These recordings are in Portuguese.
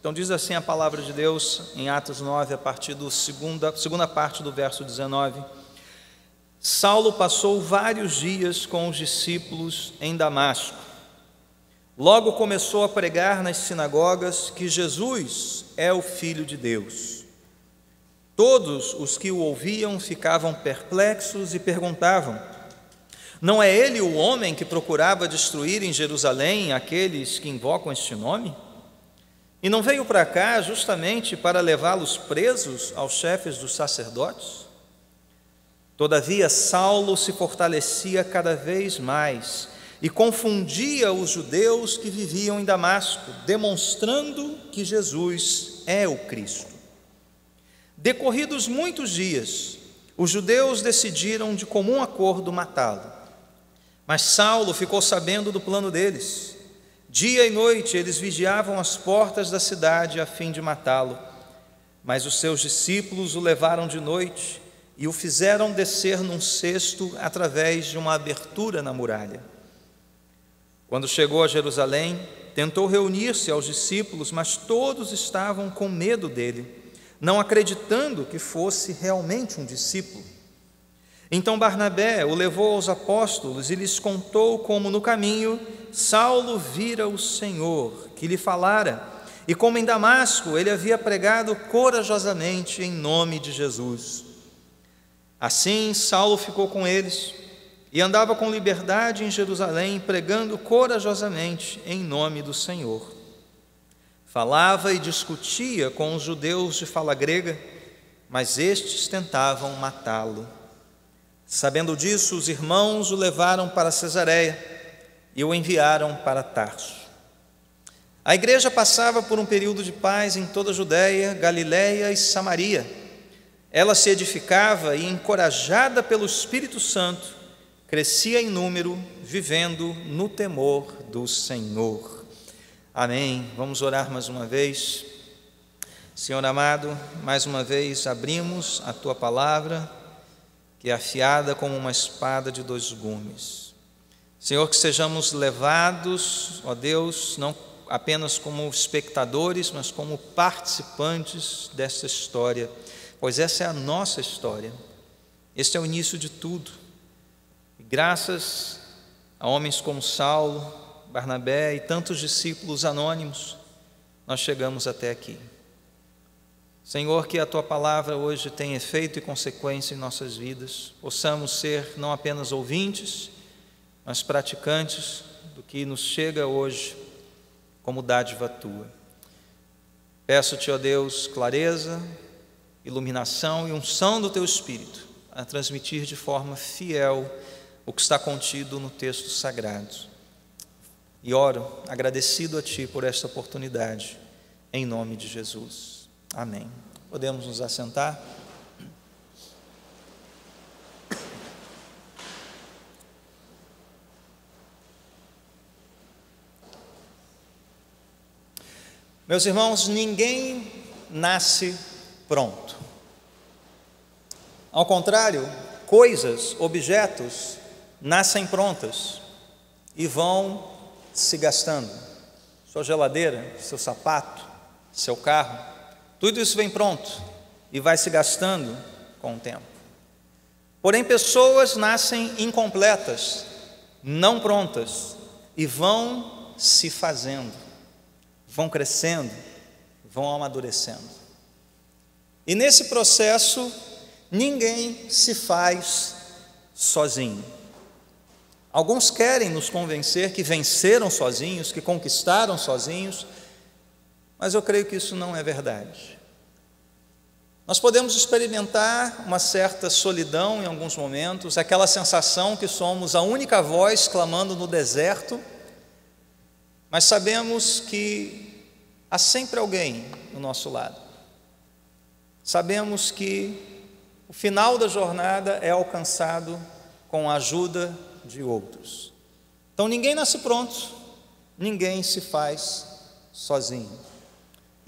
Então diz assim a palavra de Deus em Atos 9, a partir da segunda parte do verso 19. Saulo passou vários dias com os discípulos em Damasco. Logo começou a pregar nas sinagogas que Jesus é o Filho de Deus. Todos os que o ouviam ficavam perplexos e perguntavam: não é ele o homem que procurava destruir em Jerusalém aqueles que invocam este nome? E não veio para cá justamente para levá-los presos aos chefes dos sacerdotes? Todavia Saulo se fortalecia cada vez mais e confundia os judeus que viviam em Damasco, demonstrando que Jesus é o Cristo. Decorridos muitos dias, os judeus decidiram de comum acordo matá-lo. Mas Saulo ficou sabendo do plano deles. Dia e noite eles vigiavam as portas da cidade a fim de matá-lo. Mas os seus discípulos o levaram de noite e o fizeram descer num cesto através de uma abertura na muralha. Quando chegou a Jerusalém, tentou reunir-se aos discípulos, mas todos estavam com medo dele, não acreditando que fosse realmente um discípulo. Então Barnabé o levou aos apóstolos e lhes contou como no caminho Saulo vira o Senhor, que lhe falara, e como em Damasco ele havia pregado corajosamente em nome de Jesus. Assim Saulo ficou com eles e andava com liberdade em Jerusalém, pregando corajosamente em nome do Senhor. Falava e discutia com os judeus de fala grega, mas estes tentavam matá-lo. Sabendo disso, os irmãos o levaram para Cesareia e o enviaram para Tarso. A igreja passava por um período de paz em toda a Judéia, Galiléia e Samaria. Ela se edificava e, encorajada pelo Espírito Santo, crescia em número, vivendo no temor do Senhor. Amém. Vamos orar mais uma vez. Senhor amado, mais uma vez abrimos a Tua palavra, que é afiada como uma espada de dois gumes. Senhor, que sejamos levados, ó Deus, não apenas como espectadores, mas como participantes dessa história, pois essa é a nossa história. Este é o início de tudo. E graças a homens como Saulo, Barnabé e tantos discípulos anônimos, nós chegamos até aqui. Senhor, que a Tua palavra hoje tenha efeito e consequência em nossas vidas, possamos ser não apenas ouvintes, mas praticantes do que nos chega hoje como dádiva Tua. Peço-te, ó Deus, clareza, iluminação e unção do Teu Espírito a transmitir de forma fiel o que está contido no texto sagrado. E oro agradecido a Ti por esta oportunidade, em nome de Jesus. Amém. Podemos nos assentar? Meus irmãos, ninguém nasce pronto. Ao contrário, coisas, objetos, nascem prontas e vão se gastando. Sua geladeira, seu sapato, seu carro, tudo isso vem pronto e vai se gastando com o tempo. Porém, pessoas nascem incompletas, não prontas, e vão se fazendo, vão crescendo, vão amadurecendo. E nesse processo, ninguém se faz sozinho. Alguns querem nos convencer que venceram sozinhos, que conquistaram sozinhos, mas eu creio que isso não é verdade. Nós podemos experimentar uma certa solidão em alguns momentos, aquela sensação que somos a única voz clamando no deserto, mas sabemos que há sempre alguém do nosso lado. Sabemos que o final da jornada é alcançado com a ajuda de outros. Então ninguém nasce pronto, ninguém se faz sozinho.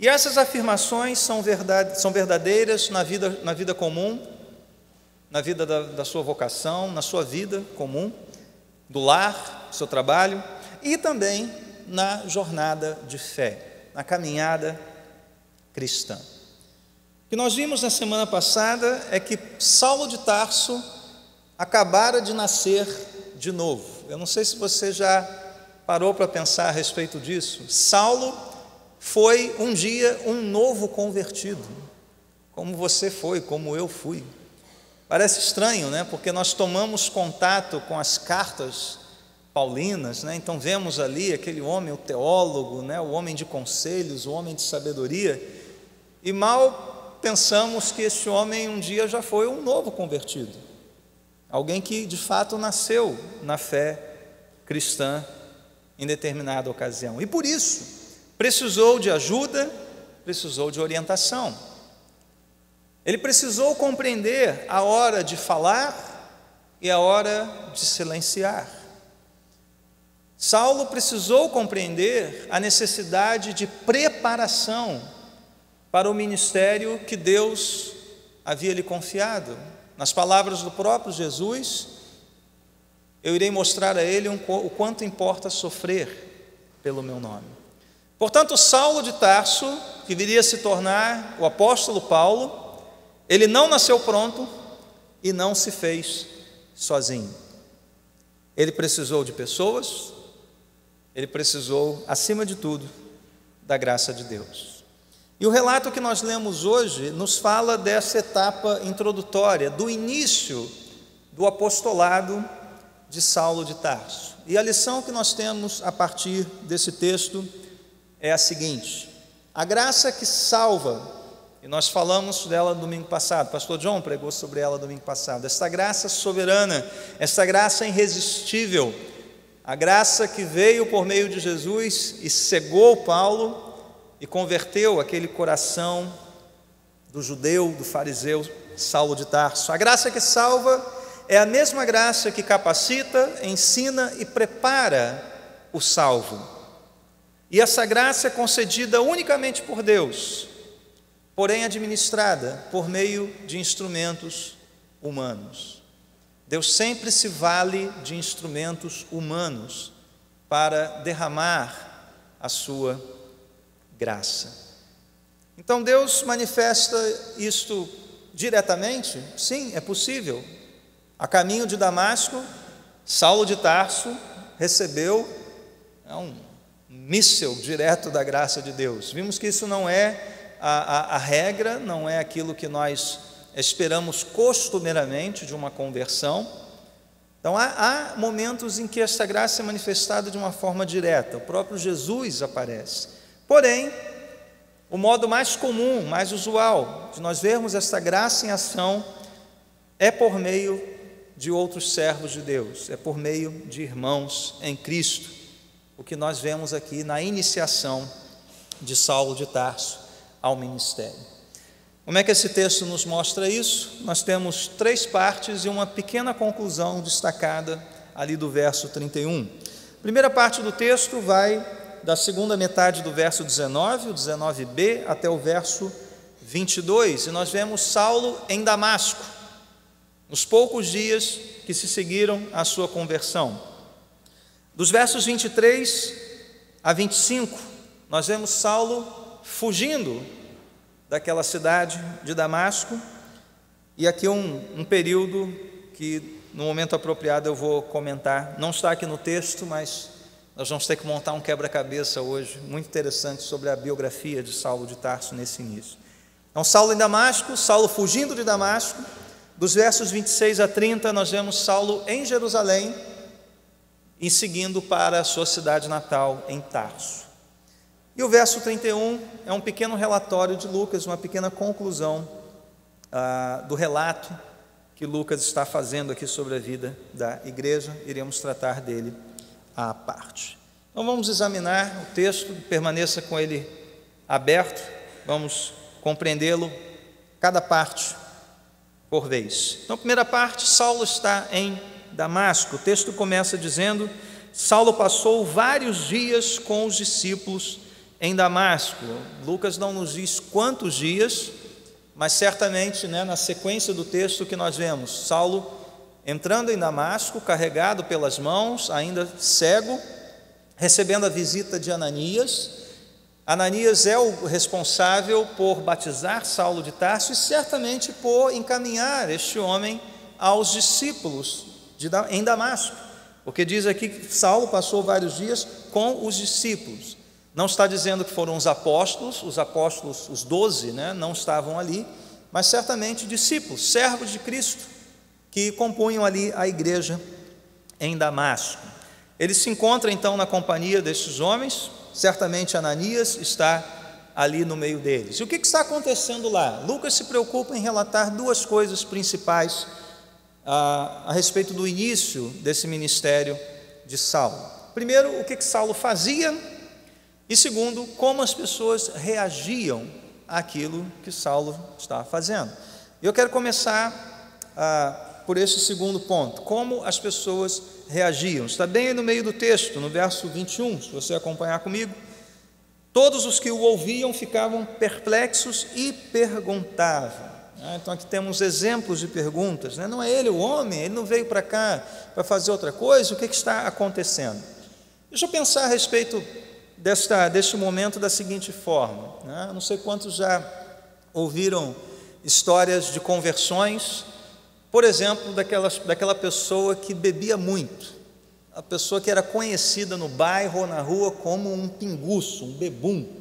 E essas afirmações são verdadeiras na vida comum, na vida da sua vocação, na sua vida comum, do lar, do seu trabalho, e também na jornada de fé, na caminhada cristã. O que nós vimos na semana passada é que Saulo de Tarso acabara de nascer de novo. Eu não sei se você já parou para pensar a respeito disso. Saulo foi um dia um novo convertido, como você foi, como eu fui. Parece estranho, né? Porque nós tomamos contato com as cartas paulinas, né? Então vemos ali aquele homem, o teólogo, né? O homem de conselhos, o homem de sabedoria, e mal pensamos que esse homem um dia já foi um novo convertido, alguém que de fato nasceu na fé cristã em determinada ocasião, e por isso precisou de ajuda, precisou de orientação. Ele precisou compreender a hora de falar e a hora de silenciar. Saulo precisou compreender a necessidade de preparação para o ministério que Deus havia lhe confiado. Nas palavras do próprio Jesus, eu irei mostrar a ele o quanto importa sofrer pelo meu nome. Portanto, Saulo de Tarso, que viria a se tornar o apóstolo Paulo, ele não nasceu pronto e não se fez sozinho. Ele precisou de pessoas, ele precisou, acima de tudo, da graça de Deus. E o relato que nós lemos hoje nos fala dessa etapa introdutória, do início do apostolado de Saulo de Tarso. E a lição que nós temos a partir desse texto é a seguinte: a graça que salva, e nós falamos dela no domingo passado, pastor John pregou sobre ela no domingo passado, essa graça soberana, essa graça irresistível, a graça que veio por meio de Jesus e cegou Paulo e converteu aquele coração do judeu, do fariseu Saulo de Tarso. A graça que salva é a mesma graça que capacita, ensina e prepara o salvo. E essa graça é concedida unicamente por Deus, porém administrada por meio de instrumentos humanos. Deus sempre se vale de instrumentos humanos para derramar a sua graça. Então Deus manifesta isto diretamente? Sim, é possível. A caminho de Damasco, Saulo de Tarso recebeu um míssil direto da graça de Deus. Vimos que isso não é a regra, não é aquilo que nós esperamos costumeiramente de uma conversão. Então há momentos em que essa graça é manifestada de uma forma direta, o próprio Jesus aparece. Porém, o modo mais comum, mais usual de nós vermos essa graça em ação é por meio de outros servos de Deus, é por meio de irmãos em Cristo, o que nós vemos aqui na iniciação de Saulo de Tarso ao ministério. Como é que esse texto nos mostra isso? Nós temos 3 partes e uma pequena conclusão destacada ali do verso 31. A primeira parte do texto vai da segunda metade do verso 19, o 19b, até o verso 22, e nós vemos Saulo em Damasco, nos poucos dias que se seguiram à sua conversão. Dos versos 23 a 25, nós vemos Saulo fugindo daquela cidade de Damasco, e aqui um período que no momento apropriado eu vou comentar, não está aqui no texto, mas nós vamos ter que montar um quebra-cabeça hoje, muito interessante, sobre a biografia de Saulo de Tarso nesse início. Então, Saulo em Damasco, Saulo fugindo de Damasco. Dos versos 26 a 30, nós vemos Saulo em Jerusalém e seguindo para a sua cidade natal, em Tarso. E o verso 31 é um pequeno relatório de Lucas, uma pequena conclusão do relato que Lucas está fazendo aqui sobre a vida da igreja. Iremos tratar dele à parte. Então vamos examinar o texto, permaneça com ele aberto, vamos compreendê-lo, cada parte por vez. Então, primeira parte, Saulo está em Damasco. O texto começa dizendo: Saulo passou vários dias com os discípulos em Damasco. Lucas não nos diz quantos dias, mas certamente, na sequência do texto que nós vemos, Saulo entrando em Damasco, carregado pelas mãos, ainda cego, recebendo a visita de Ananias. Ananias é o responsável por batizar Saulo de Tarso e certamente por encaminhar este homem aos discípulos em Damasco, porque diz aqui que Saulo passou vários dias com os discípulos. Não está dizendo que foram os apóstolos, os 12, não estavam ali, mas certamente discípulos, servos de Cristo, que compunham ali a igreja em Damasco. Ele se encontra então na companhia destes homens, certamente Ananias está ali no meio deles. E o que está acontecendo lá? Lucas se preocupa em relatar duas coisas principais a respeito do início desse ministério de Saulo. Primeiro, o que Saulo fazia, e segundo, como as pessoas reagiam àquilo que Saulo estava fazendo. E eu quero começar por esse segundo ponto, como as pessoas reagiam. Está bem aí no meio do texto, no verso 21, se você acompanhar comigo. Todos os que o ouviam ficavam perplexos e perguntavam. Então aqui temos exemplos de perguntas, não é ele o homem? Ele não veio para cá para fazer outra coisa? O que está acontecendo? Deixa eu pensar a respeito deste momento da seguinte forma, não sei quantos já ouviram histórias de conversões, por exemplo, daquela pessoa que bebia muito, a pessoa que era conhecida no bairro ou na rua como um pinguço, um bebum.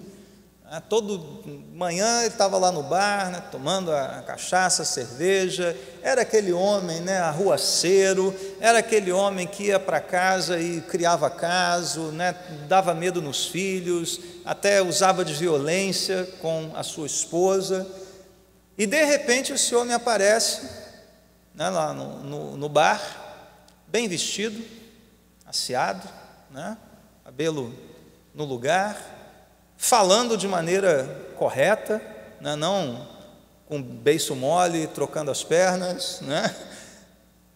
Todo manhã ele estava lá no bar, tomando a cachaça, a cerveja. Era aquele homem, arruaceiro, era aquele homem que ia para casa e criava caso, dava medo nos filhos, até usava de violência com a sua esposa. E de repente esse homem aparece lá no bar, bem vestido, asseado, cabelo no lugar, falando de maneira correta, não com beiço mole, trocando as pernas,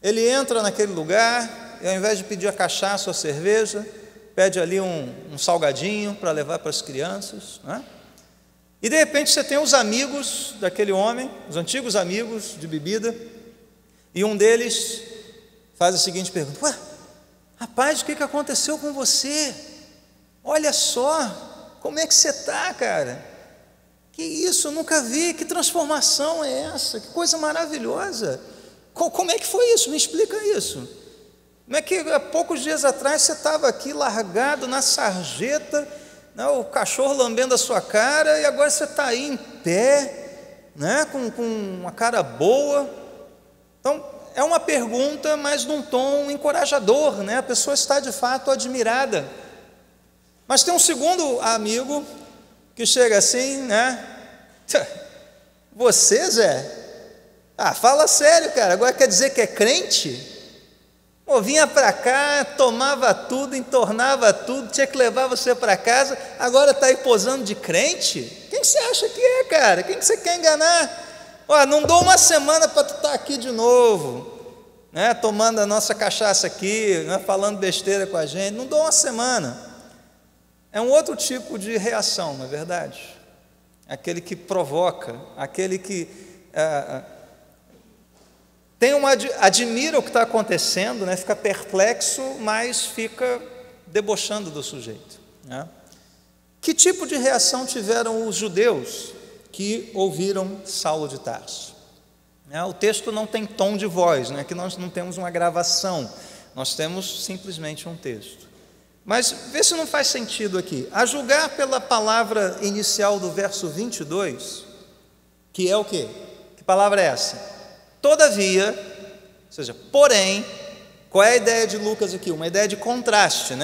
Ele entra naquele lugar e ao invés de pedir a cachaça ou a cerveja, pede ali um salgadinho para levar para as crianças, E de repente você tem os amigos daquele homem, os antigos amigos de bebida, e um deles faz a seguinte pergunta: ué, rapaz, o que aconteceu com você? Olha só, como é que você está, cara? Que isso, eu nunca vi, que transformação é essa? Que coisa maravilhosa! Como é que foi isso? Me explica isso. Como é que há poucos dias atrás você estava aqui largado na sarjeta, o cachorro lambendo a sua cara, e agora você está aí em pé, com uma cara boa? Então, é uma pergunta, mas num tom encorajador, a pessoa está de fato admirada. Mas tem um segundo amigo que chega assim, Você, Zé? Fala sério, cara, agora quer dizer que é crente? Vinha para cá, tomava tudo, entornava tudo, tinha que levar você para casa, agora está aí posando de crente? Quem você acha que é, cara? Quem que você quer enganar? Não dou uma semana para tu estar aqui de novo, tomando a nossa cachaça aqui, falando besteira com a gente, não dou uma semana. É um outro tipo de reação, não é verdade? Aquele que provoca, aquele que admira o que está acontecendo, fica perplexo, mas fica debochando do sujeito. Que tipo de reação tiveram os judeus que ouviram Saulo de Tarso? O texto não tem tom de voz, que nós não temos uma gravação, nós temos simplesmente um texto. Mas vê se não faz sentido aqui. A julgar pela palavra inicial do verso 22, que é o quê? Que palavra é essa? Todavia, ou seja, porém, qual é a ideia de Lucas aqui? Uma ideia de contraste,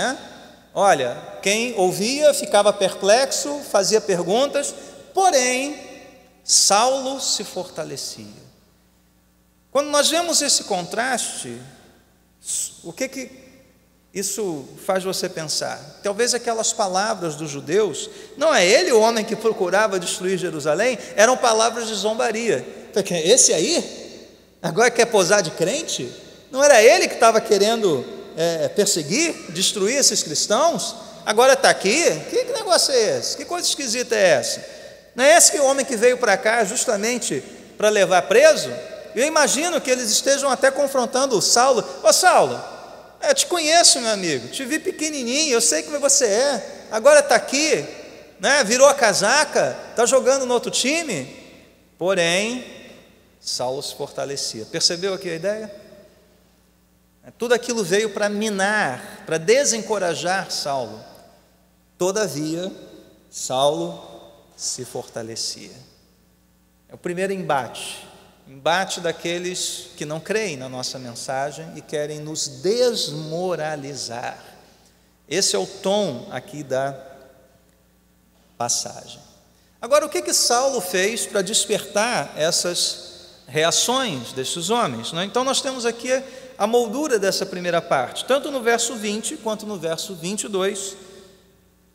Olha, quem ouvia ficava perplexo, fazia perguntas, porém, Saulo se fortalecia. Quando nós vemos esse contraste, o que isso faz você pensar? Talvez aquelas palavras dos judeus, não é ele o homem que procurava destruir Jerusalém, eram palavras de zombaria. Esse aí, agora quer posar de crente? Não era ele que estava querendo perseguir, destruir esses cristãos? Agora está aqui? Que negócio é esse? Que coisa esquisita é essa? Não é esse que o homem que veio para cá justamente para levar preso? Eu imagino que eles estejam até confrontando o Saulo. Saulo, eu te conheço, meu amigo, te vi pequenininho, eu sei como você é, agora está aqui, né? Virou a casaca, está jogando no outro time. Porém, Saulo se fortalecia. Percebeu aqui a ideia? Tudo aquilo veio para minar, para desencorajar Saulo. Todavia, Saulo se fortalecia. É o primeiro embate daqueles que não creem na nossa mensagem e querem nos desmoralizar. Esse é o tom aqui da passagem. Agora, o que Saulo fez para despertar essas reações desses homens, né? Então nós temos aqui a moldura dessa primeira parte, tanto no verso 20 quanto no verso 22,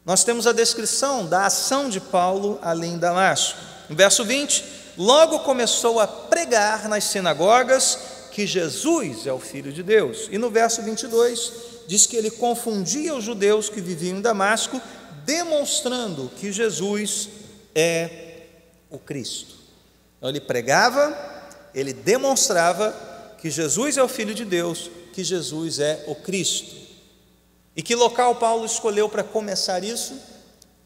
nós temos a descrição da ação de Paulo ali em Damasco. No verso 20, logo começou a pregar nas sinagogas que Jesus é o Filho de Deus. E no verso 22, diz que ele confundia os judeus que viviam em Damasco, demonstrando que Jesus é o Cristo. Então ele pregava, ele demonstrava que Jesus é o Filho de Deus, que Jesus é o Cristo. E que local Paulo escolheu para começar isso?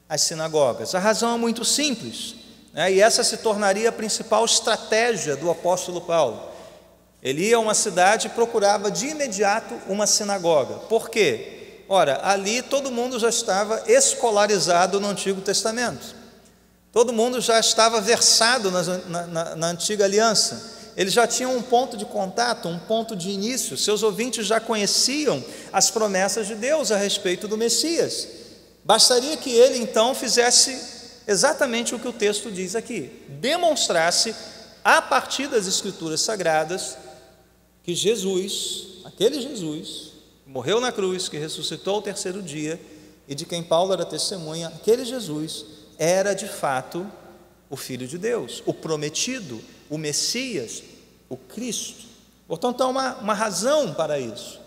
As sinagogas. A razão é muito simples, né? E essa se tornaria a principal estratégia do apóstolo Paulo. Ele ia a uma cidade e procurava de imediato uma sinagoga. Por quê? Ora, ali todo mundo já estava escolarizado no Antigo Testamento. Todo mundo já estava versado na Antiga Aliança. Eles já tinham um ponto de contato, um ponto de início. Seus ouvintes já conheciam as promessas de Deus a respeito do Messias. Bastaria que ele então fizesse exatamente o que o texto diz aqui, demonstrasse a partir das Escrituras Sagradas que Jesus, aquele Jesus, que morreu na cruz, que ressuscitou ao terceiro dia e de quem Paulo era testemunha, aquele Jesus era de fato o Filho de Deus, o prometido, o Messias, o Cristo. Portanto, há uma razão para isso.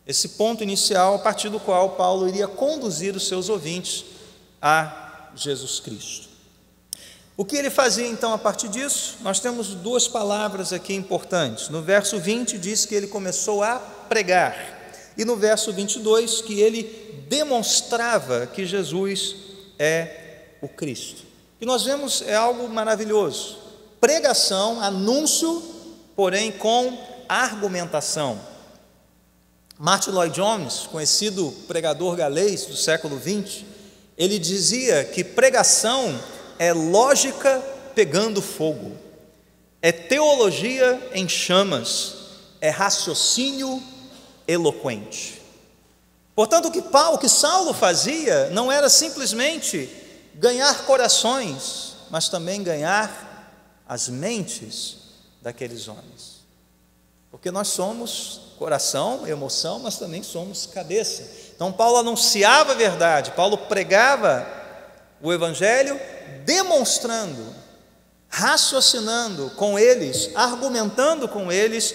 Esse ponto inicial, a partir do qual Paulo iria conduzir os seus ouvintes a Jesus Cristo. O que ele fazia então a partir disso? Nós temos duas palavras aqui importantes. No verso 20 diz que ele começou a pregar, e no verso 22 que ele demonstrava que Jesus é o Cristo. O que nós vemos é algo maravilhoso. Pregação, anúncio, porém com argumentação. Martin Lloyd-Jones, conhecido pregador galês do século XX, ele dizia que pregação é lógica pegando fogo, é teologia em chamas, é raciocínio eloquente. Portanto, o que Saulo fazia não era simplesmente ganhar corações, mas também ganhar as mentes daqueles homens. Porque nós somos coração, emoção, mas também somos cabeça. Então Paulo anunciava a verdade, Paulo pregava o Evangelho, demonstrando, raciocinando com eles, argumentando com eles,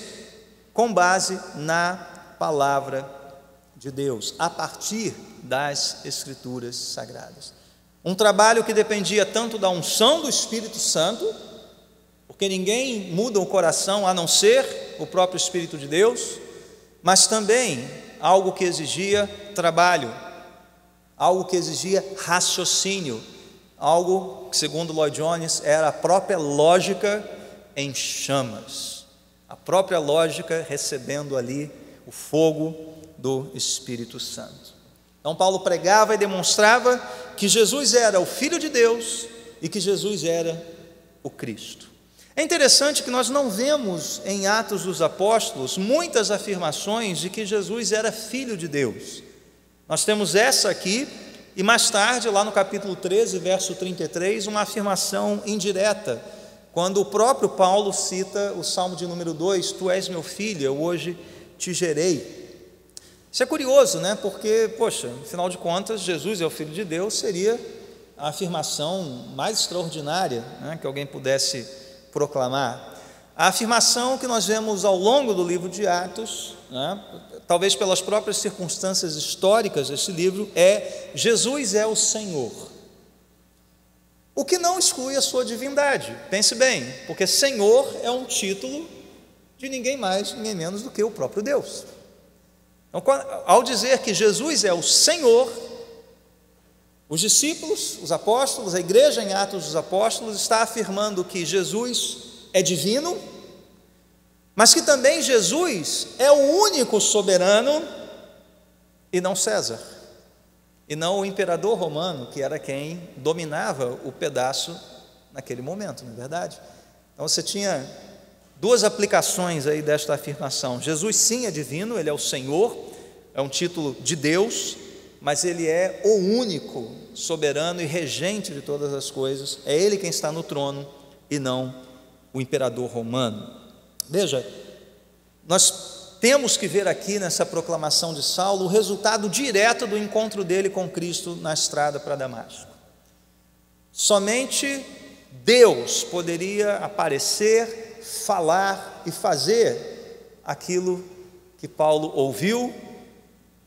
com base na palavra de Deus, a partir das Escrituras Sagradas. Um trabalho que dependia tanto da unção do Espírito Santo, porque ninguém muda o coração a não ser o próprio Espírito de Deus, mas também algo que exigia trabalho, algo que exigia raciocínio, algo que, segundo Lloyd-Jones, era a própria lógica em chamas, a própria lógica recebendo ali o fogo do Espírito Santo. Então Paulo pregava e demonstrava que Jesus era o Filho de Deus e que Jesus era o Cristo. É interessante que nós não vemos em Atos dos Apóstolos muitas afirmações de que Jesus era Filho de Deus. Nós temos essa aqui e mais tarde, lá no capítulo 13, verso 33, uma afirmação indireta, quando o próprio Paulo cita o Salmo de número 2, Tu és meu filho, eu hoje te gerei. Isso é curioso, né? Porque, poxa, afinal de contas, Jesus é o Filho de Deus, seria a afirmação mais extraordinária, né, que alguém pudesse proclamar. A afirmação que nós vemos ao longo do livro de Atos, né, talvez pelas próprias circunstâncias históricas desse livro, é: Jesus é o Senhor. O que não exclui a sua divindade, pense bem, porque Senhor é um título de ninguém mais, ninguém menos do que o próprio Deus. Então, ao dizer que Jesus é o Senhor, Os discípulos, os apóstolos, a igreja em Atos dos Apóstolos está afirmando que Jesus é divino, mas que também Jesus é o único soberano e não César, e não o imperador romano, que era quem dominava o pedaço naquele momento, não é verdade? Então você tinha duas aplicações aí desta afirmação. Jesus sim é divino, ele é o Senhor, é um título de Deus, mas ele é o único soberano e regente de todas as coisas, é ele quem está no trono e não o imperador romano. Veja, nós temos que ver aqui nessa proclamação de Saulo o resultado direto do encontro dele com Cristo na estrada para Damasco. Somente Deus poderia aparecer, falar e fazer aquilo que Paulo ouviu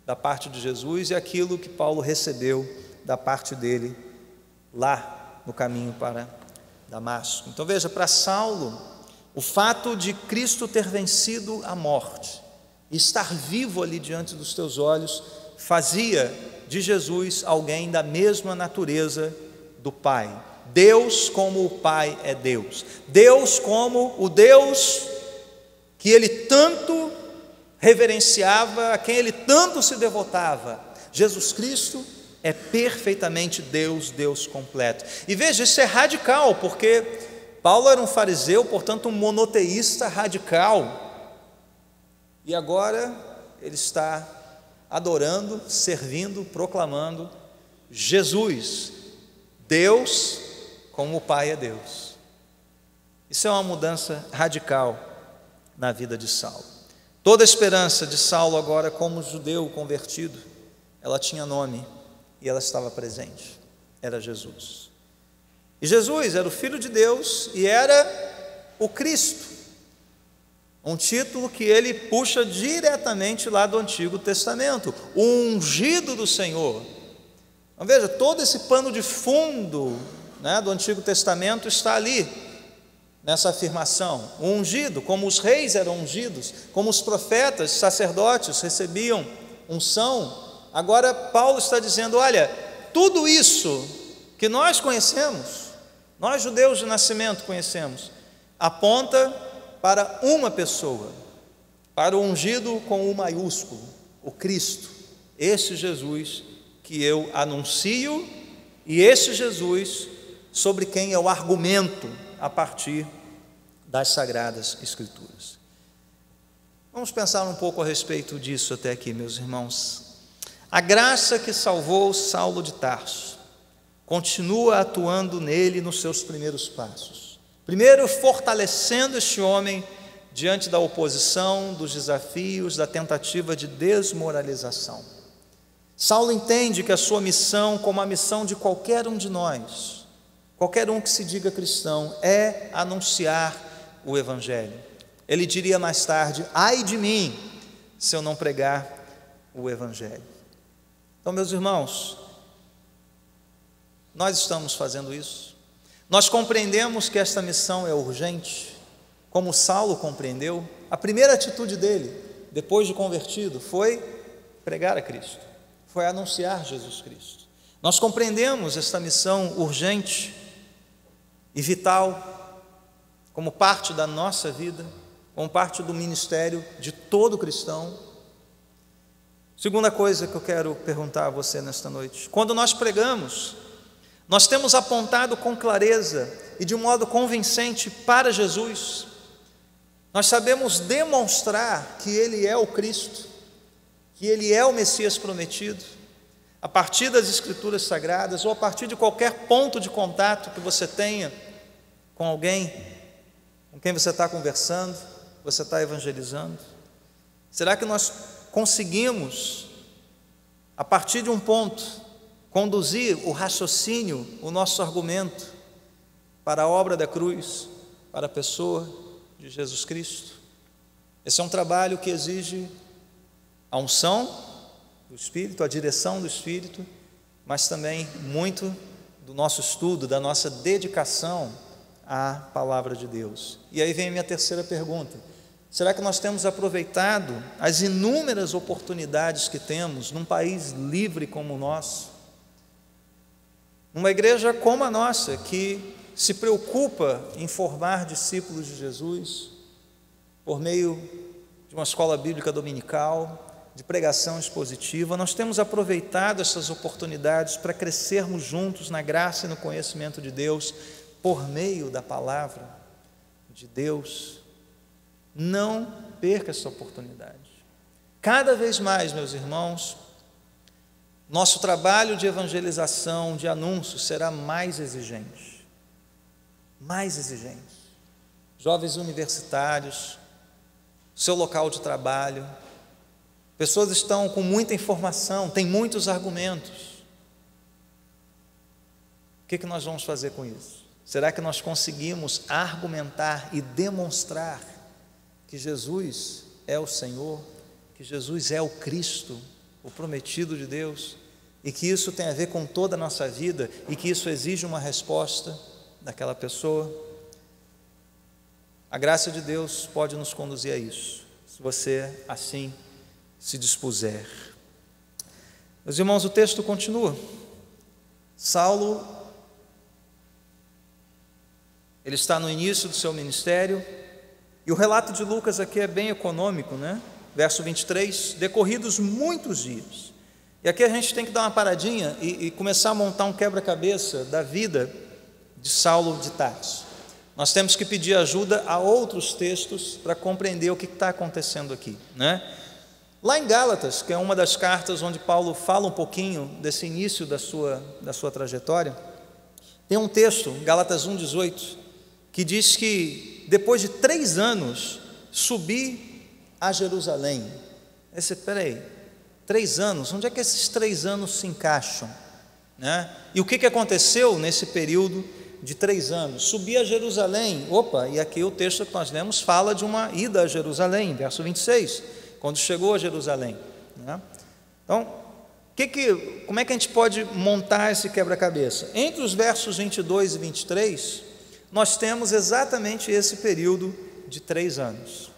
da parte de Jesus e aquilo que Paulo recebeu da parte dele lá no caminho para Damasco. Então veja, para Saulo, o fato de Cristo ter vencido a morte e estar vivo ali diante dos teus olhos fazia de Jesus alguém da mesma natureza do Pai. Deus como o Pai é Deus, Deus como o Deus que ele tanto reverenciava, a quem ele tanto se devotava. Jesus Cristo é perfeitamente Deus, Deus completo. E veja, isso é radical, porque Paulo era um fariseu, portanto um monoteísta radical, e agora ele está adorando, servindo, proclamando Jesus, Deus como o Pai é Deus. Isso é uma mudança radical na vida de Saulo. Toda a esperança de Saulo agora como judeu convertido, ela tinha nome e ela estava presente, era Jesus. E Jesus era o Filho de Deus e era o Cristo, um título que ele puxa diretamente lá do Antigo Testamento, o ungido do Senhor. Então veja, todo esse pano de fundo, né, do Antigo Testamento está ali, nessa afirmação, o ungido, como os reis eram ungidos, como os profetas, sacerdotes recebiam unção. Agora Paulo está dizendo, olha, tudo isso que nós conhecemos, nós judeus de nascimento conhecemos, aponta para uma pessoa, para o ungido com o maiúsculo, o Cristo, esse Jesus que eu anuncio e esse Jesus sobre quem eu argumento a partir das Sagradas Escrituras. Vamos pensar um pouco a respeito disso até aqui, meus irmãos. A graça que salvou Saulo de Tarso continua atuando nele nos seus primeiros passos. Primeiro, fortalecendo este homem diante da oposição, dos desafios, da tentativa de desmoralização. Saulo entende que a sua missão, como a missão de qualquer um de nós, qualquer um que se diga cristão, é anunciar o Evangelho. Ele diria mais tarde, ai de mim, se eu não pregar o Evangelho. Então, meus irmãos, nós estamos fazendo isso. Nós compreendemos que esta missão é urgente, como Saulo compreendeu. A primeira atitude dele, depois de convertido, foi pregar a Cristo, foi anunciar Jesus Cristo. Nós compreendemos esta missão urgente e vital, como parte da nossa vida, como parte do ministério de todo cristão. Segunda coisa que eu quero perguntar a você nesta noite: quando nós pregamos, nós temos apontado com clareza e de um modo convincente para Jesus, nós sabemos demonstrar que Ele é o Cristo, que Ele é o Messias prometido, a partir das Escrituras Sagradas ou a partir de qualquer ponto de contato que você tenha com alguém com quem você está conversando, você está evangelizando. Será que nós conseguimos, a partir de um ponto, conduzir o raciocínio, o nosso argumento para a obra da cruz, para a pessoa de Jesus Cristo? Esse é um trabalho que exige a unção do Espírito, a direção do Espírito, mas também muito do nosso estudo, da nossa dedicação à palavra de Deus. E aí vem a minha terceira pergunta: será que nós temos aproveitado as inúmeras oportunidades que temos num país livre como o nosso Uma igreja como a nossa, que se preocupa em formar discípulos de Jesus por meio de uma escola bíblica dominical, de pregação expositiva. Nós temos aproveitado essas oportunidades para crescermos juntos na graça e no conhecimento de Deus por meio da palavra de Deus. Não perca essa oportunidade. Cada vez mais, meus irmãos, nosso trabalho de evangelização, de anúncio, será mais exigente. Mais exigente. Jovens universitários, seu local de trabalho, pessoas estão com muita informação, têm muitos argumentos. O que nós vamos fazer com isso? Será que nós conseguimos argumentar e demonstrar que Jesus é o Senhor, que Jesus é o Cristo, o prometido de Deus, e que isso tem a ver com toda a nossa vida, e que isso exige uma resposta daquela pessoa? A graça de Deus pode nos conduzir a isso, se você assim se dispuser. Meus irmãos, o texto continua. Saulo, ele está no início do seu ministério, e o relato de Lucas aqui é bem econômico, né? Verso 23, decorridos muitos dias. E aqui a gente tem que dar uma paradinha e começar a montar um quebra-cabeça da vida de Saulo de Tarso. Nós temos que pedir ajuda a outros textos para compreender o que está acontecendo aqui, né? Lá em Gálatas, que é uma das cartas onde Paulo fala um pouquinho desse início da sua trajetória, tem um texto, Gálatas 1,18, que diz que depois de 3 anos subi a Jerusalém. Espera aí, 3 anos, onde é que esses 3 anos se encaixam, né? E o que aconteceu nesse período de 3 anos? Subi a Jerusalém, e aqui o texto que nós lemos fala de uma ida a Jerusalém, verso 26, quando chegou a Jerusalém, né? Então, como é que a gente pode montar esse quebra-cabeça? Entre os versos 22 e 23, nós temos exatamente esse período de 3 anos.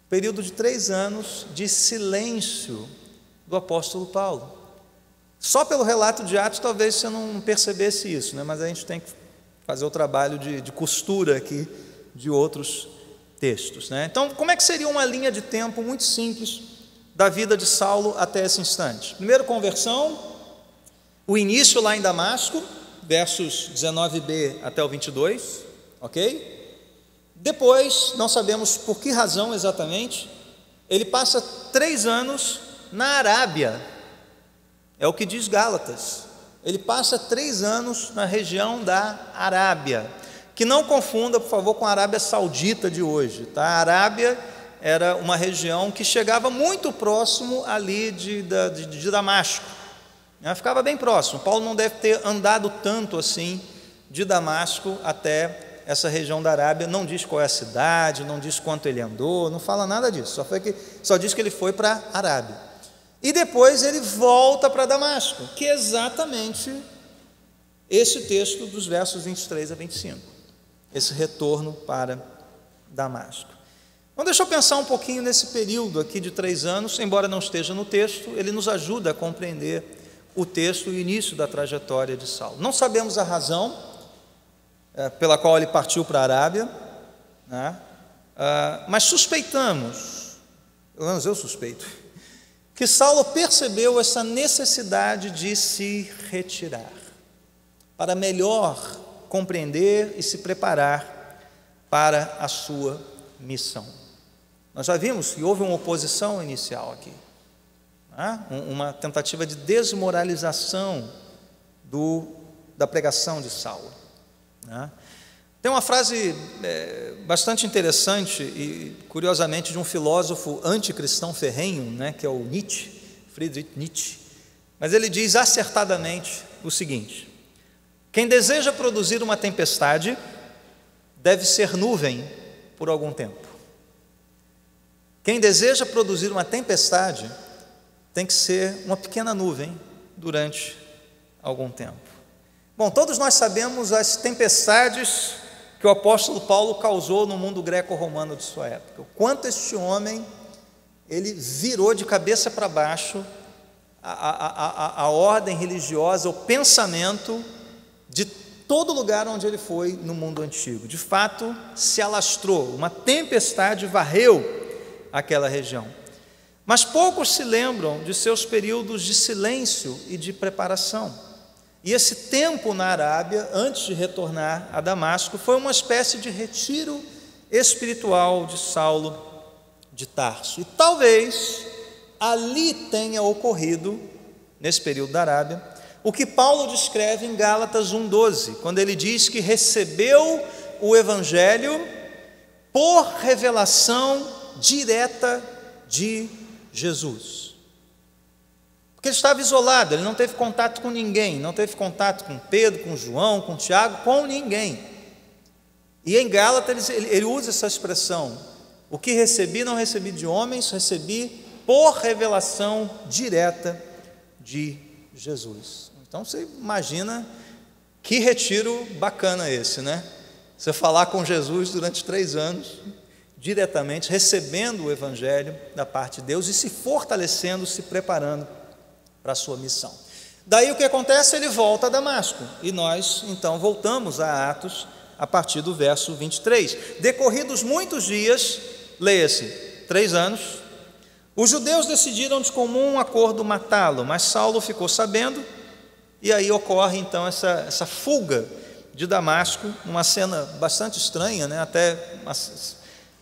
Período de 3 anos de silêncio do apóstolo Paulo. Só pelo relato de Atos talvez você não percebesse isso, né? Mas a gente tem que fazer o trabalho de costura aqui de outros textos, né? Então, como é que seria uma linha de tempo muito simples da vida de Saulo até esse instante? Primeiro, conversão, o início lá em Damasco, versos 19b até o 22, ok? Depois, não sabemos por que razão exatamente, ele passa 3 anos na Arábia, é o que diz Gálatas. Ele passa 3 anos na região da Arábia, que não confunda, por favor, com a Arábia Saudita de hoje, tá? A Arábia era uma região que chegava muito próximo ali de Damasco, né? Ficava bem próximo. Paulo não deve ter andado tanto assim de Damasco até essa região da Arábia. Não diz qual é a cidade, não diz quanto ele andou, não fala nada disso, só diz que ele foi para a Arábia. E depois ele volta para Damasco, que é exatamente esse texto dos versos 23 a 25, esse retorno para Damasco. Então deixa eu pensar um pouquinho nesse período aqui de 3 anos, embora não esteja no texto, ele nos ajuda a compreender o texto e o início da trajetória de Saulo. Não sabemos a razão pela qual ele partiu para a Arábia, né? Mas suspeitamos, pelo menos eu suspeito, que Saulo percebeu essa necessidade de se retirar, para melhor compreender e se preparar para a sua missão. Nós já vimos que houve uma oposição inicial aqui, né? Uma tentativa de desmoralização da pregação de Saulo, né? Tem uma frase bastante interessante e, curiosamente, de um filósofo anticristão ferrenho, né, que é o Nietzsche, Friedrich Nietzsche, mas ele diz acertadamente o seguinte: quem deseja produzir uma tempestade deve ser nuvem por algum tempo. Quem deseja produzir uma tempestade tem que ser uma pequena nuvem durante algum tempo. Bom, todos nós sabemos as tempestades que o apóstolo Paulo causou no mundo greco-romano de sua época. O quanto este homem, ele virou de cabeça para baixo a ordem religiosa, o pensamento de todo lugar onde ele foi no mundo antigo. De fato, se alastrou, uma tempestade varreu aquela região. Mas poucos se lembram de seus períodos de silêncio e de preparação. E esse tempo na Arábia, antes de retornar a Damasco, foi uma espécie de retiro espiritual de Saulo de Tarso. E talvez ali tenha ocorrido, nesse período da Arábia, o que Paulo descreve em Gálatas 1,12, quando ele diz que recebeu o Evangelho por revelação direta de Jesus. Porque ele estava isolado, ele não teve contato com ninguém, não teve contato com Pedro, com João, com Tiago, com ninguém. E em Gálatas ele usa essa expressão: o que recebi não recebi de homens, recebi por revelação direta de Jesus. Então você imagina que retiro bacana esse, né? Você falar com Jesus durante 3 anos, diretamente, recebendo o Evangelho da parte de Deus e se fortalecendo, se preparando para a sua missão. Daí o que acontece? Ele volta a Damasco, e nós então voltamos a Atos a partir do verso 23. Decorridos muitos dias, leia-se, 3 anos, os judeus decidiram de comum acordo matá-lo, mas Saulo ficou sabendo, e aí ocorre então essa fuga de Damasco, uma cena bastante estranha, né? Até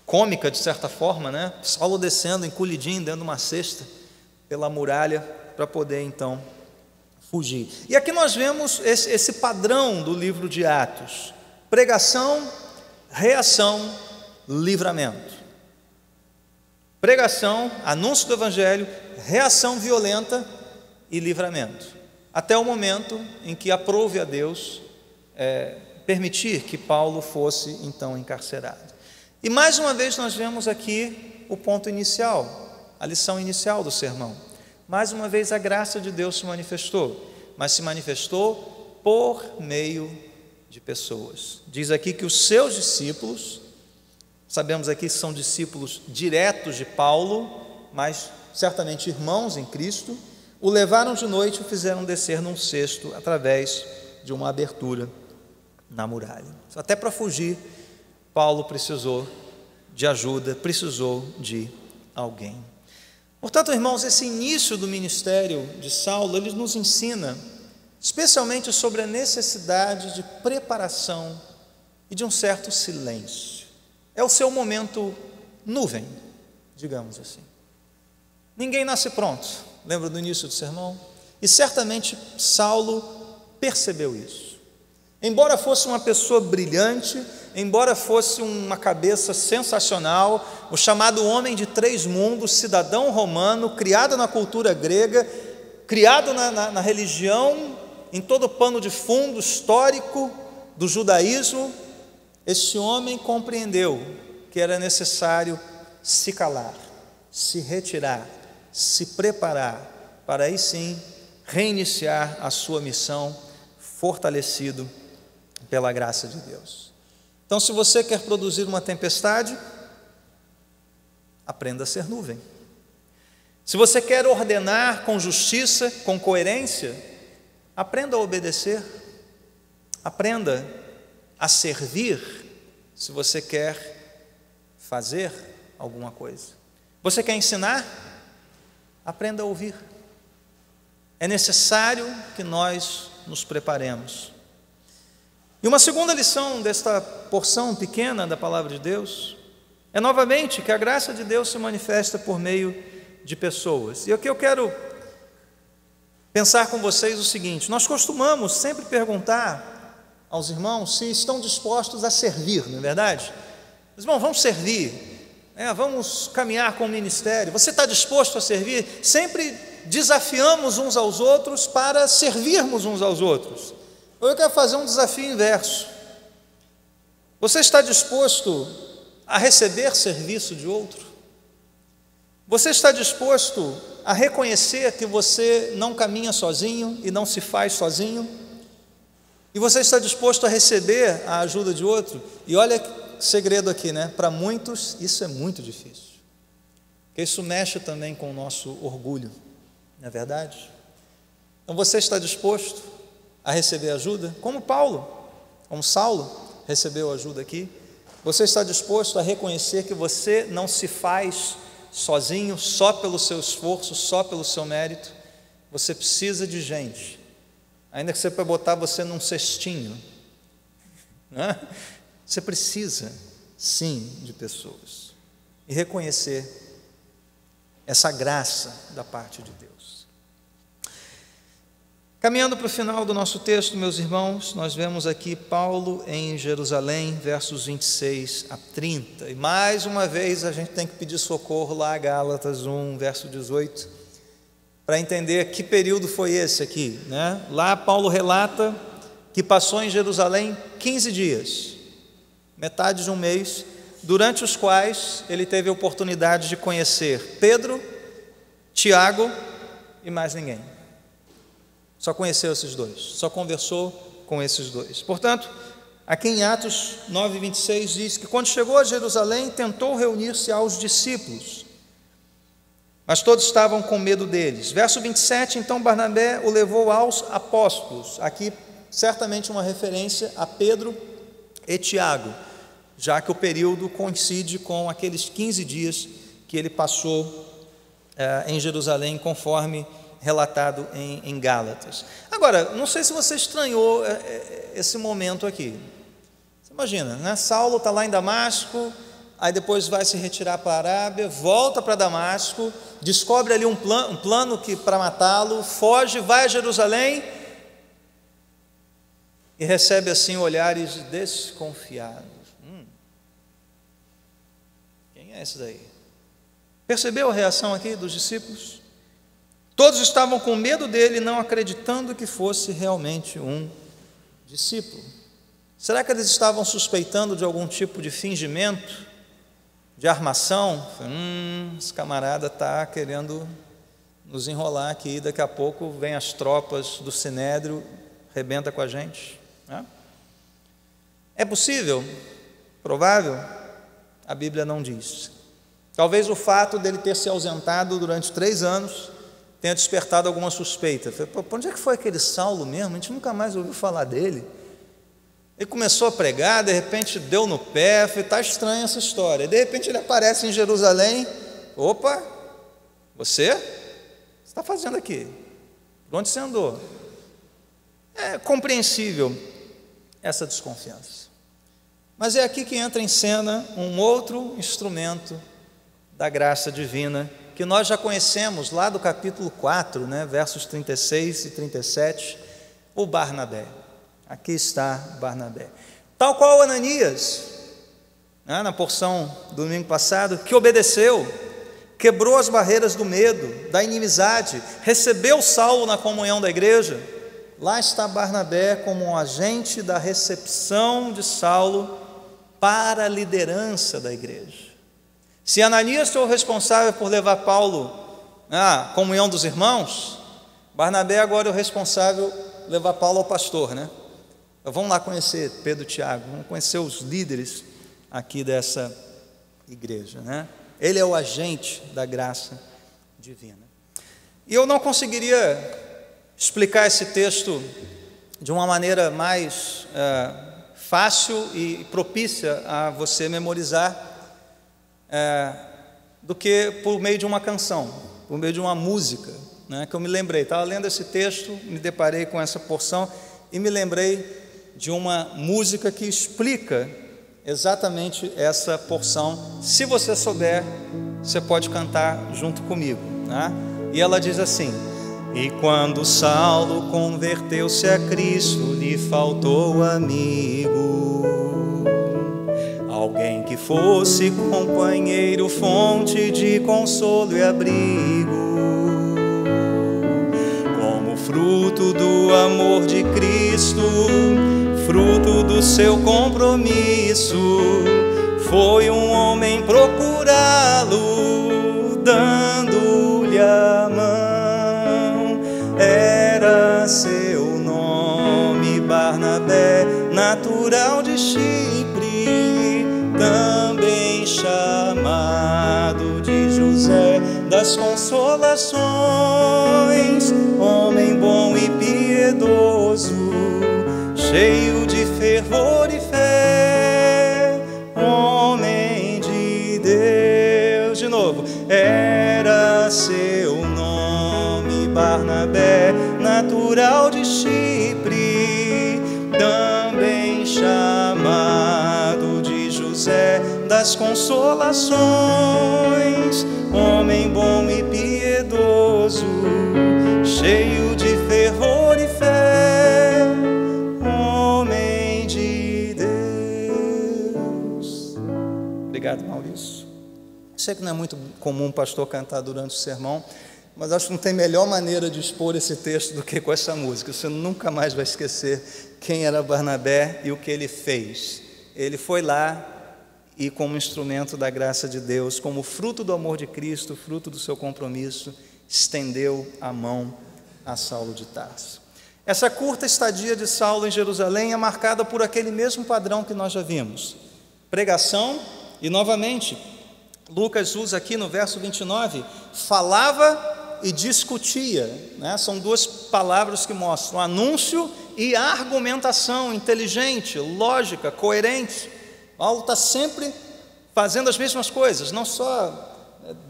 cômica de certa forma, né? Saulo descendo encolhidinho dentro de uma cesta pela muralha para poder então fugir. E aqui nós vemos esse padrão do livro de Atos: pregação, reação, livramento. Pregação, anúncio do Evangelho, reação violenta e livramento, até o momento em que aprouve a Deus permitir que Paulo fosse então encarcerado. E mais uma vez nós vemos aqui o ponto inicial, a lição inicial do sermão. Mais uma vez a graça de Deus se manifestou, mas se manifestou por meio de pessoas. Diz aqui que os seus discípulos, sabemos aqui que são discípulos diretos de Paulo, mas certamente irmãos em Cristo, o levaram de noite e o fizeram descer num cesto através de uma abertura na muralha. Até para fugir, Paulo precisou de ajuda, precisou de alguém. Portanto, irmãos, esse início do ministério de Saulo, ele nos ensina especialmente sobre a necessidade de preparação e de um certo silêncio. É o seu momento nuvem, digamos assim. Ninguém nasce pronto, lembra do início do sermão? E certamente Saulo percebeu isso. Embora fosse uma pessoa brilhante, embora fosse uma cabeça sensacional, o chamado homem de 3 mundos, cidadão romano, criado na cultura grega, criado na religião, em todo o pano de fundo histórico do judaísmo, este homem compreendeu que era necessário se calar, se retirar, se preparar, para aí sim reiniciar a sua missão, fortalecido pela graça de Deus. Então, se você quer produzir uma tempestade, aprenda a ser nuvem. Se você quer ordenar com justiça, com coerência, aprenda a obedecer. Aprenda a servir, se você quer fazer alguma coisa. Você quer ensinar? Aprenda a ouvir. É necessário que nós nos preparemos. E uma segunda lição desta porção pequena da palavra de Deus é novamente que a graça de Deus se manifesta por meio de pessoas. E aqui eu quero pensar com vocês o seguinte: nós costumamos sempre perguntar aos irmãos se estão dispostos a servir, não é verdade? Irmão, vamos servir, vamos caminhar com o ministério. Você está disposto a servir? Sempre desafiamos uns aos outros para servirmos uns aos outros. Eu quero fazer um desafio inverso. Você está disposto a receber serviço de outro? Você está disposto a reconhecer que você não caminha sozinho e não se faz sozinho? E você está disposto a receber a ajuda de outro? E olha que segredo aqui, né? Para muitos isso é muito difícil, porque isso mexe também com o nosso orgulho, não é verdade? Então você está disposto a receber ajuda, como Paulo, como Saulo recebeu ajuda aqui? Você está disposto a reconhecer que você não se faz sozinho, só pelo seu esforço, só pelo seu mérito? Você precisa de gente, ainda que você para botar você num cestinho, né? Você precisa, sim, de pessoas, e reconhecer essa graça da parte de Deus. Caminhando para o final do nosso texto, meus irmãos, nós vemos aqui Paulo em Jerusalém, versos 26 a 30, e mais uma vez a gente tem que pedir socorro lá a Gálatas 1, verso 18, para entender que período foi esse aqui, né? Lá Paulo relata que passou em Jerusalém 15 dias, metade de um mês, durante os quais ele teve a oportunidade de conhecer Pedro, Tiago e mais ninguém. Só conheceu esses dois, só conversou com esses dois. Portanto, aqui em Atos 9:26 diz que quando chegou a Jerusalém, tentou reunir-se aos discípulos, mas todos estavam com medo deles. Verso 27, então Barnabé o levou aos apóstolos. Aqui certamente uma referência a Pedro e Tiago, já que o período coincide com aqueles 15 dias que ele passou em Jerusalém, conforme relatado em Gálatas. Agora, não sei se você estranhou esse momento aqui. Você imagina, né? Saulo está lá em Damasco, aí depois vai se retirar para a Arábia, volta para Damasco, descobre ali um plano para matá-lo, foge, vai a Jerusalém e recebe assim olhares desconfiados. Quem é esse daí? Percebeu a reação aqui dos discípulos? Todos estavam com medo dele, não acreditando que fosse realmente um discípulo. Será que eles estavam suspeitando de algum tipo de fingimento, de armação? Esse camarada está querendo nos enrolar aqui, daqui a pouco vem as tropas do Sinédrio, rebenta com a gente, né? É possível? Provável? A Bíblia não diz. Talvez o fato dele ter se ausentado durante 3 anos tenha despertado alguma suspeita. Para onde é que foi aquele Saulo mesmo? A gente nunca mais ouviu falar dele. Ele começou a pregar, de repente deu no pé, está estranha essa história. De repente ele aparece em Jerusalém. Opa, você? O que você está fazendo aqui? Por onde você andou? É compreensível essa desconfiança. Mas é aqui que entra em cena um outro instrumento da graça divina, que nós já conhecemos lá do capítulo 4, né, versos 36 e 37, o Barnabé. Aqui está Barnabé. Tal qual Ananias, né, na porção do domingo passado, que obedeceu, quebrou as barreiras do medo, da inimizade, recebeu Saulo na comunhão da igreja. Lá está Barnabé como um agente da recepção de Saulo para a liderança da igreja. Se Ananias foi o responsável por levar Paulo à comunhão dos irmãos, Barnabé agora é o responsável por levar Paulo ao pastor, né? Então, vamos lá conhecer Pedro e Tiago, vamos conhecer os líderes aqui dessa igreja, né? Ele é o agente da graça divina. E eu não conseguiria explicar esse texto de uma maneira mais fácil e propícia a você memorizar do que por meio de uma canção, por meio de uma música, né, que eu me lembrei. Estava lendo esse texto, me deparei com essa porção e me lembrei de uma música que explica exatamente essa porção. Se você souber, você pode cantar junto comigo, né? E ela diz assim: e quando Saulo converteu-se a Cristo, lhe faltou amigo, alguém que fosse companheiro, fonte de consolo e abrigo. Como fruto do amor de Cristo, fruto do seu compromisso, foi um homem procurá-lo, dando-lhe a mão. Era seu nome Barnabé, natural de Chipre, também chamado de José das Consolações, homem bom e piedoso, cheio de fervor e fé, homem de Deus. De novo, era seu nome Barnabé, natural de Chipre, também chamado de José das Consolações, homem bom e piedoso, cheio de fervor e fé, homem de Deus. Obrigado, Maurício. Sei que não é muito comum o pastor cantar durante o sermão, mas acho que não tem melhor maneira de expor esse texto do que com essa música. Você nunca mais vai esquecer quem era Barnabé e o que ele fez. Ele foi lá e, como instrumento da graça de Deus, como fruto do amor de Cristo, fruto do seu compromisso, estendeu a mão a Saulo de Tarso. Essa curta estadia de Saulo em Jerusalém é marcada por aquele mesmo padrão que nós já vimos: pregação. E novamente, Lucas usa aqui no verso 29, falava e discutia, né? São duas palavras que mostram anúncio e argumentação inteligente, lógica, coerente. Paulo está sempre fazendo as mesmas coisas, não só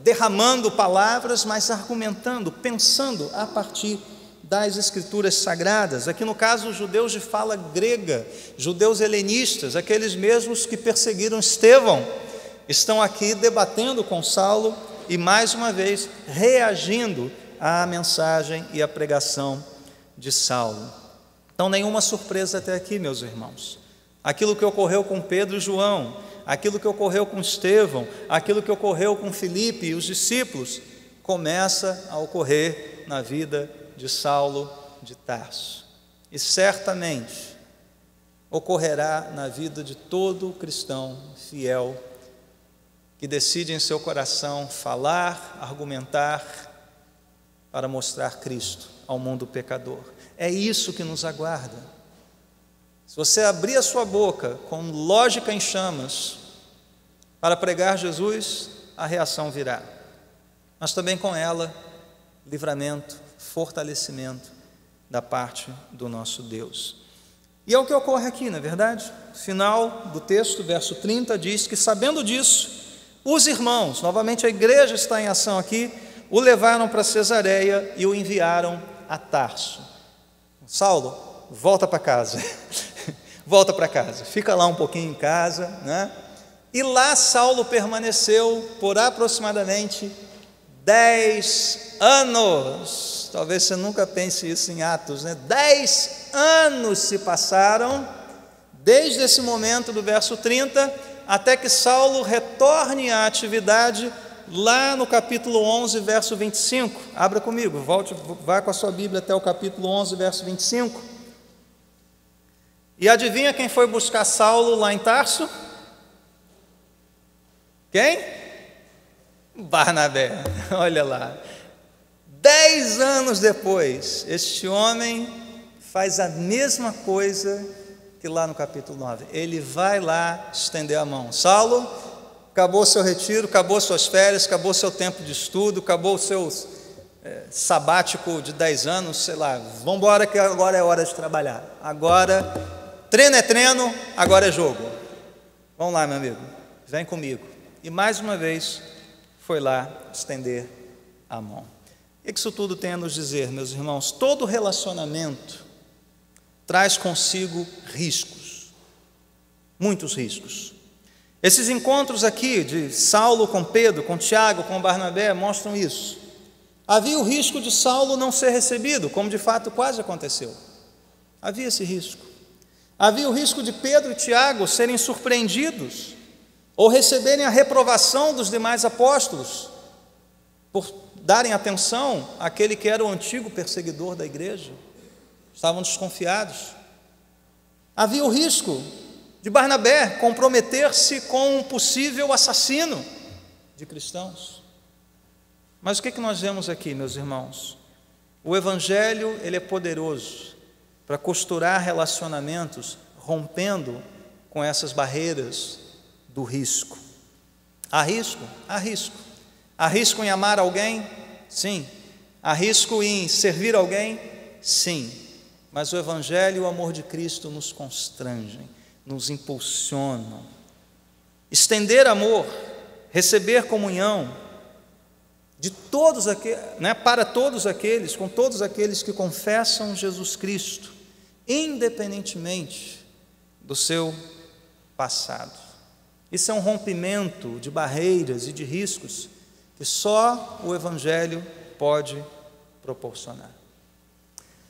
derramando palavras, mas argumentando, pensando a partir das escrituras sagradas. Aqui no caso, os judeus de fala grega, judeus helenistas, aqueles mesmos que perseguiram Estevão, estão aqui debatendo com Saulo e, mais uma vez, reagindo à mensagem e à pregação de Saulo. Então, nenhuma surpresa até aqui, meus irmãos. Aquilo que ocorreu com Pedro e João, aquilo que ocorreu com Estevão, aquilo que ocorreu com Filipe e os discípulos, começa a ocorrer na vida de Saulo de Tarso. E certamente ocorrerá na vida de todo cristão fiel que decide em seu coração falar, argumentar para mostrar Cristo ao mundo pecador. É isso que nos aguarda. Se você abrir a sua boca com lógica em chamas para pregar Jesus, a reação virá, mas também com ela livramento, fortalecimento da parte do nosso Deus. E é o que ocorre aqui, não é verdade? Final do texto, verso 30, diz que, sabendo disso, os irmãos, novamente a igreja está em ação aqui, o levaram para Cesareia e o enviaram a Tarso. Saulo, volta para casa. Volta para casa, fica lá um pouquinho em casa, né? E lá Saulo permaneceu por aproximadamente 10 anos. Talvez você nunca pense isso em Atos, né? 10 anos se passaram, desde esse momento do verso 30, até que Saulo retorne à atividade, lá no capítulo 11, verso 25. Abra comigo, vá com a sua Bíblia até o capítulo 11, verso 25. E adivinha quem foi buscar Saulo lá em Tarso? Quem? Barnabé. Olha lá. 10 anos depois, este homem faz a mesma coisa que lá no capítulo 9. Ele vai lá estender a mão. Saulo, acabou seu retiro, acabou suas férias, acabou seu tempo de estudo, acabou o seu sabático de 10 anos, sei lá, vamos embora que agora é hora de trabalhar. Agora, treino é treino, agora é jogo. Vamos lá, meu amigo, vem comigo. E mais uma vez, foi lá estender a mão. O que isso tudo tem a nos dizer, meus irmãos? Todo relacionamento traz consigo riscos, muitos riscos. Esses encontros aqui de Saulo com Pedro, com Tiago, com Barnabé, mostram isso. Havia o risco de Saulo não ser recebido, como de fato quase aconteceu. Havia esse risco. Havia o risco de Pedro e Tiago serem surpreendidos ou receberem a reprovação dos demais apóstolos por darem atenção àquele que era o antigo perseguidor da igreja. Estavam desconfiados. Havia o risco de Barnabé comprometer-se com um possível assassino de cristãos. Mas o que nós vemos aqui, meus irmãos? O Evangelho, ele é poderoso para costurar relacionamentos, rompendo com essas barreiras do risco. Há risco? Há risco. Há risco em amar alguém? Sim. Há risco em servir alguém? Sim. mas o Evangelho e o amor de Cristo nos constrangem, nos impulsionam. Estender amor, receber comunhão de todos para todos aqueles, com todos aqueles que confessam Jesus Cristo, independentemente do seu passado. Isso é um rompimento de barreiras e de riscos que só o Evangelho pode proporcionar.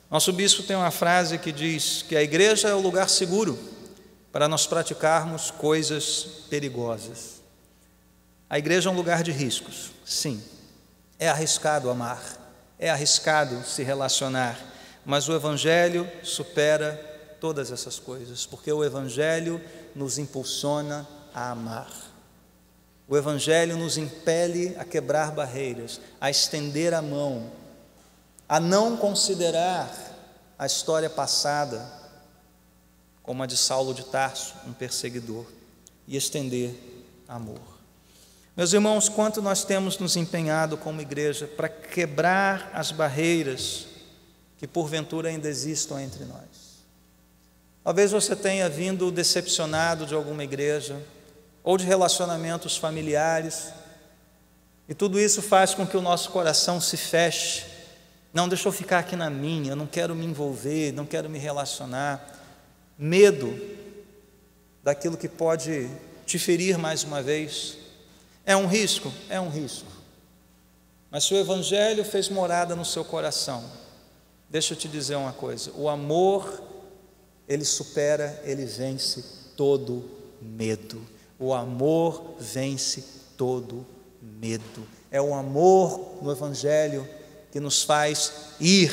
Nosso bispo tem uma frase que diz que a igreja é o lugar seguro para nós praticarmos coisas perigosas. A igreja é um lugar de riscos, sim. É arriscado amar, é arriscado se relacionar, mas o Evangelho supera todas essas coisas, porque o Evangelho nos impulsiona a amar. O Evangelho nos impele a quebrar barreiras, a estender a mão, a não considerar a história passada como a de Saulo de Tarso, um perseguidor, e estender amor. Meus irmãos, quanto nós temos nos empenhado como igreja para quebrar as barreiras que porventura ainda existam entre nós. Talvez você tenha vindo decepcionado de alguma igreja, ou de relacionamentos familiares, e tudo isso faz com que o nosso coração se feche. Não, deixa eu ficar aqui na minha, eu não quero me envolver, não quero me relacionar. Medo daquilo que pode te ferir mais uma vez. É um risco? É um risco. Mas se o Evangelho fez morada no seu coração, deixa eu te dizer uma coisa: o amor, ele supera, ele vence todo medo. O amor vence todo medo. É o amor no Evangelho que nos faz ir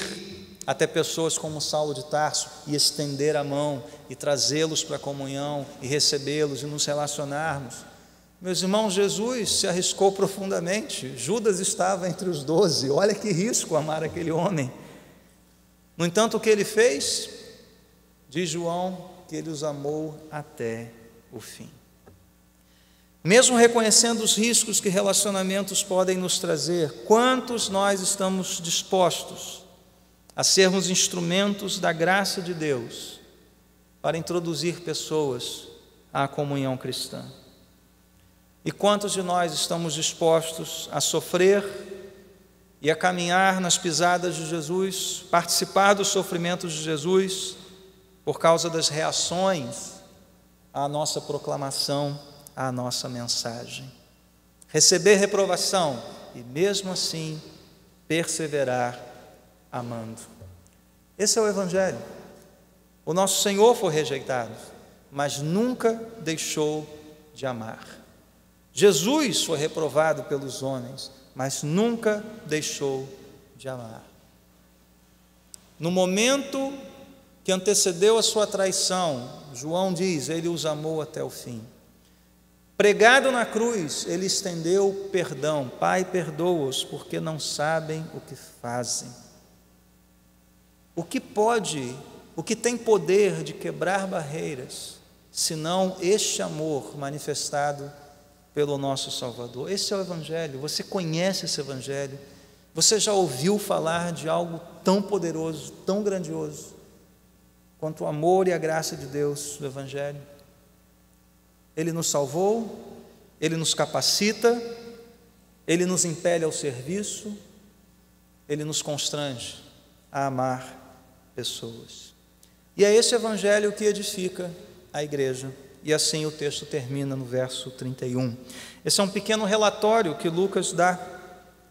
até pessoas como Saulo de Tarso e estender a mão e trazê-los para a comunhão e recebê-los e nos relacionarmos. Meus irmãos, Jesus se arriscou profundamente. Judas estava entre os 12. Olha que risco amar aquele homem. No entanto, o que ele fez? Diz João que ele os amou até o fim. Mesmo reconhecendo os riscos que relacionamentos podem nos trazer, quantos nós estamos dispostos a sermos instrumentos da graça de Deus para introduzir pessoas à comunhão cristã? E quantos de nós estamos dispostos a sofrer e a caminhar nas pisadas de Jesus, participar dos sofrimentos de Jesus, por causa das reações à nossa proclamação, à nossa mensagem? Receber reprovação e mesmo assim perseverar amando. Esse é o Evangelho. O nosso Senhor foi rejeitado, mas nunca deixou de amar. Jesus foi reprovado pelos homens, mas nunca deixou de amar. No momento que antecedeu a sua traição, João diz, ele os amou até o fim. Pregado na cruz, ele estendeu perdão. Pai, perdoa-os, porque não sabem o que fazem. O que tem poder de quebrar barreiras, senão este amor manifestado pelo nosso Salvador? Esse é o Evangelho. Você conhece esse Evangelho? Você já ouviu falar de algo tão poderoso, tão grandioso, quanto o amor e a graça de Deus do Evangelho? Ele nos salvou, Ele nos capacita, Ele nos impele ao serviço, Ele nos constrange a amar pessoas. E é esse Evangelho que edifica a igreja. E assim o texto termina no verso 31. Esse é um pequeno relatório que Lucas dá.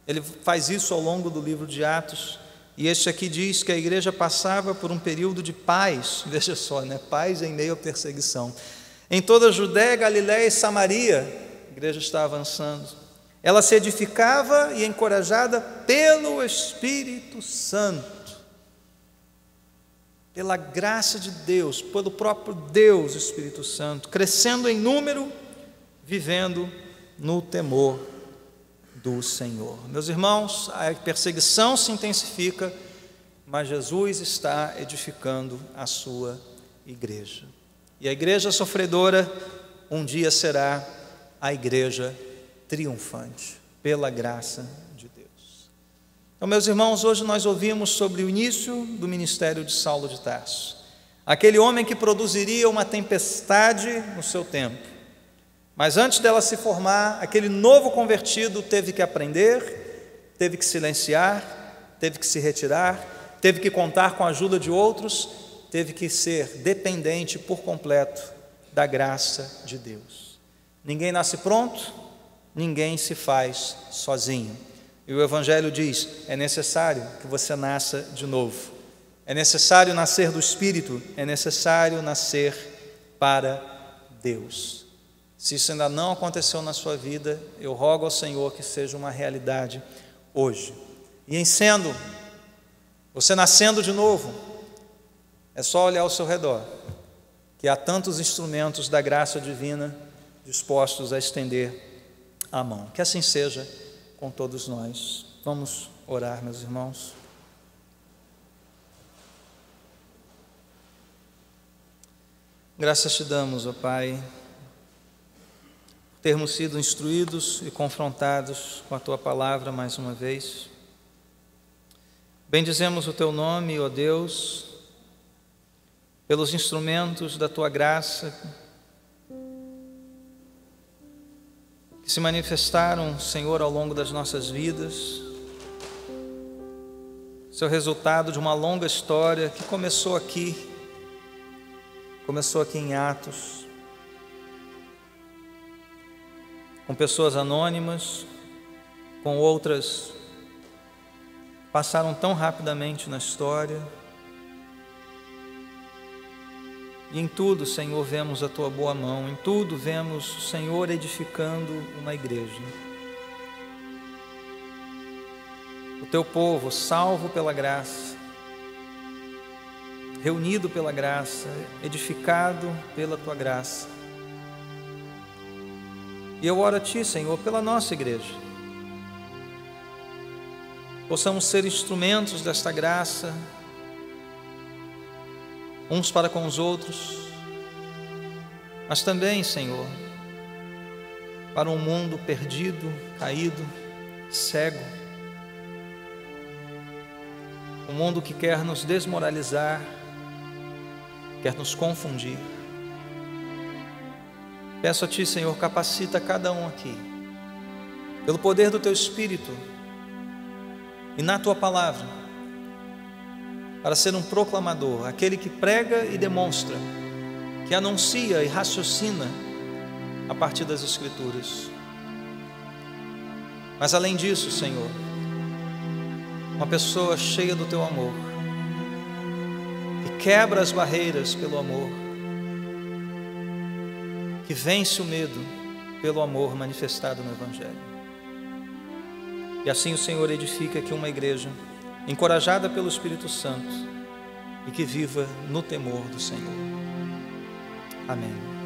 Ele faz isso ao longo do livro de Atos. E este aqui diz que a igreja passava por um período de paz. Veja só, paz em meio à perseguição. Em toda a Judéia, Galiléia e Samaria, a igreja está avançando. Ela se edificava e encorajada pelo Espírito Santo, pela graça de Deus, pelo próprio Deus, Espírito Santo, crescendo em número, vivendo no temor do Senhor. Meus irmãos, a perseguição se intensifica, mas Jesus está edificando a sua igreja. E a igreja sofredora um dia será a igreja triunfante, pela graça de Deus. Então, meus irmãos, hoje nós ouvimos sobre o início do ministério de Saulo de Tarso, aquele homem que produziria uma tempestade no seu tempo. Mas antes dela se formar, aquele novo convertido teve que aprender, teve que silenciar, teve que se retirar, teve que contar com a ajuda de outros, teve que ser dependente por completo da graça de Deus. Ninguém nasce pronto, ninguém se faz sozinho. E o Evangelho diz: é necessário que você nasça de novo. É necessário nascer do Espírito, é necessário nascer para Deus. Se isso ainda não aconteceu na sua vida, eu rogo ao Senhor que seja uma realidade hoje. E em sendo, você nascendo de novo, é só olhar ao seu redor, que há tantos instrumentos da graça divina dispostos a estender a mão. Que assim seja com todos nós. Vamos orar, meus irmãos. Graças te damos, ó Pai, por termos sido instruídos e confrontados com a Tua palavra mais uma vez. Bendizemos o Teu nome, ó Deus, pelos instrumentos da Tua graça que se manifestaram, Senhor, ao longo das nossas vidas. Seu resultado de uma longa história que começou aqui em Atos, com pessoas anônimas, com outras passaram tão rapidamente na história. E em tudo, Senhor, vemos a Tua boa mão, em tudo vemos o Senhor edificando uma igreja. O Teu povo, salvo pela graça, reunido pela graça, edificado pela Tua graça. E eu oro a Ti, Senhor, pela nossa igreja. Possamos ser instrumentos desta graça, uns para com os outros, mas também, Senhor, para um mundo perdido, caído, cego, um mundo que quer nos desmoralizar, quer nos confundir. Peço a Ti, Senhor, capacita cada um aqui, pelo poder do Teu Espírito e na Tua palavra, para ser um proclamador, aquele que prega e demonstra, que anuncia e raciocina a partir das Escrituras. Mas além disso, Senhor, uma pessoa cheia do Teu amor, que quebra as barreiras pelo amor, que vence o medo pelo amor manifestado no Evangelho. E assim o Senhor edifica aqui uma igreja encorajada pelo Espírito Santo e que viva no temor do Senhor. Amém.